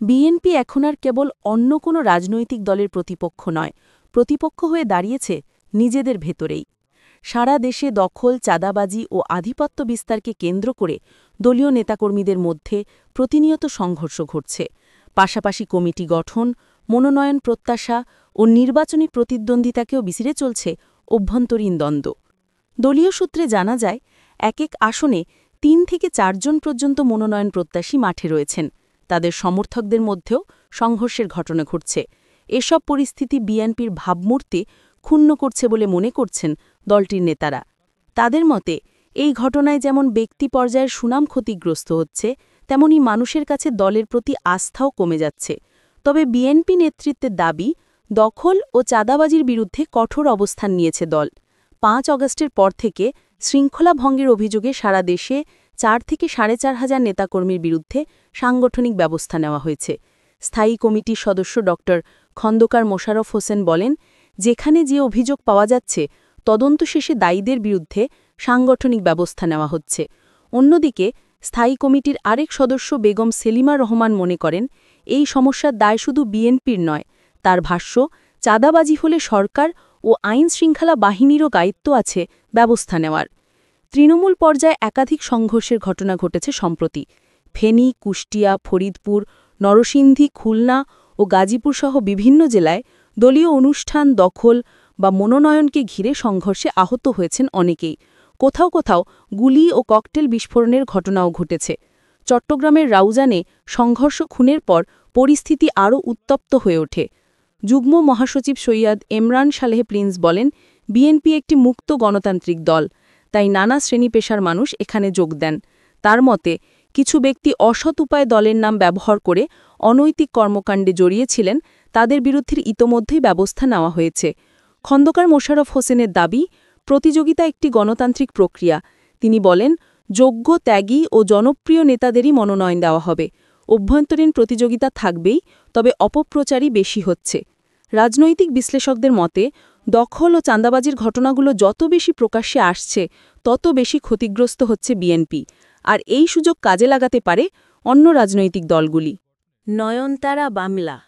BNP এখন আর কেবল অন্য কোনো রাজনৈতিক দলের প্রতিপক্ষ নয়, প্রতিপক্ষ হয়ে দাঁড়িয়েছে নিজেদের ভেতরেই। সারা দেশে দখল, চাঁদাবাজি ও আধিপত্য বিস্তারকে কেন্দ্র করে দলীয় নেতাকর্মীদের মধ্যে প্রতিনিয়ত সংঘর্ষ ঘটছে। পাশাপাশি কমিটি গঠন, মনোনয়ন প্রত্যাশা ও নির্বাচনী প্রতিদ্বন্দ্বিতাকেও বিসিরে চলছে অভ্যন্তরীণ দ্বন্দ্ব। দলীয় সূত্রে জানা যায়, এক এক আসনে ৩ থেকে ৪ জন পর্যন্ত মনোনয়ন প্রত্যাশী মাঠে রয়েছেন। তাদের সমর্থকদের মধ্যেও সংঘর্ষের ঘটনা ঘটছে। এসব পরিস্থিতি বিএনপির ভাবমূর্তি ক্ষুণ্ণ করছে বলে মনে করছেন দলটির নেতারা। তাদের মতে, এই ঘটনায় যেমন ব্যক্তি পর্যায়ের সুনাম ক্ষতিগ্রস্ত হচ্ছে, তেমনি মানুষের কাছে দলের প্রতি আস্থাও কমে যাচ্ছে। তবে বিএনপি নেতৃত্বের দাবি, দখল ও চাঁদাবাজির বিরুদ্ধে কঠোর অবস্থান নিয়েছে দল। ৫ অগাস্টের পর থেকে শৃঙ্খলা ভঙ্গের অভিযোগে সারা দেশে ৪ থেকে ৪,৫০০ নেতাকর্মীর বিরুদ্ধে সাংগঠনিক ব্যবস্থা নেওয়া হয়েছে। স্থায়ী কমিটির সদস্য ড খন্দকার মোশাররফ হোসেন বলেন, যেখানে যে অভিযোগ পাওয়া যাচ্ছে, তদন্ত শেষে দায়ীদের বিরুদ্ধে সাংগঠনিক ব্যবস্থা নেওয়া হচ্ছে। অন্যদিকে স্থায়ী কমিটির আরেক সদস্য বেগম সেলিমা রহমান মনে করেন, এই সমস্যার দায় শুধু বিএনপির নয়। তার ভাষ্য, চাঁদাবাজি হলে সরকার ও আইন-শৃঙ্খলা বাহিনীরও দায়িত্ব আছে ব্যবস্থা নেওয়ার। তৃণমূল পর্যায়ে একাধিক সংঘর্ষের ঘটনা ঘটেছে সম্প্রতি। ফেনী, কুষ্টিয়া, ফরিদপুর, নরসিংদী, খুলনা ও গাজীপুরসহ বিভিন্ন জেলায় দলীয় অনুষ্ঠান, দখল বা মনোনয়নকে ঘিরে সংঘর্ষে আহত হয়েছেন অনেকেই। কোথাও কোথাও গুলি ও ককটেল বিস্ফোরণের ঘটনাও ঘটেছে। চট্টগ্রামের রাউজানে সংঘর্ষ খুনের পর পরিস্থিতি আরও উত্তপ্ত হয়ে ওঠে। যুগ্ম মহাসচিব সৈয়দ এমরান সালেহ প্রিন্স বলেন, বিএনপি একটি মুক্ত গণতান্ত্রিক দল, তাই নানা শ্রেণী-পেশার মানুষ এখানে যোগ দেন। তার মতে, কিছু ব্যক্তি অসৎ উপায়ে দলের নাম ব্যবহার করে অনৈতিক কর্মকাণ্ডে জড়িয়েছিলেন, তাদের বিরুদ্ধে ইতোমধ্যেই ব্যবস্থা নেওয়া হয়েছে। খন্দকার মোশাররফ হোসেনের দাবি, প্রতিযোগিতা একটি গণতান্ত্রিক প্রক্রিয়া। তিনি বলেন, যোগ্য, ত্যাগী ও জনপ্রিয় নেতাদেরই মনোনয়ন দেওয়া হবে। অভ্যন্তরীণ প্রতিযোগিতা থাকবেই, তবে অপপ্রচারই বেশি হচ্ছে। রাজনৈতিক বিশ্লেষকদের মতে, দখল ও চাঁদাবাজির ঘটনাগুলো যত বেশি প্রকাশ্যে আসছে, তত বেশি ক্ষতিগ্রস্ত হচ্ছে বিএনপি। আর এই সুযোগ কাজে লাগাতে পারে অন্য রাজনৈতিক দলগুলি। নয়নতারা বামলা।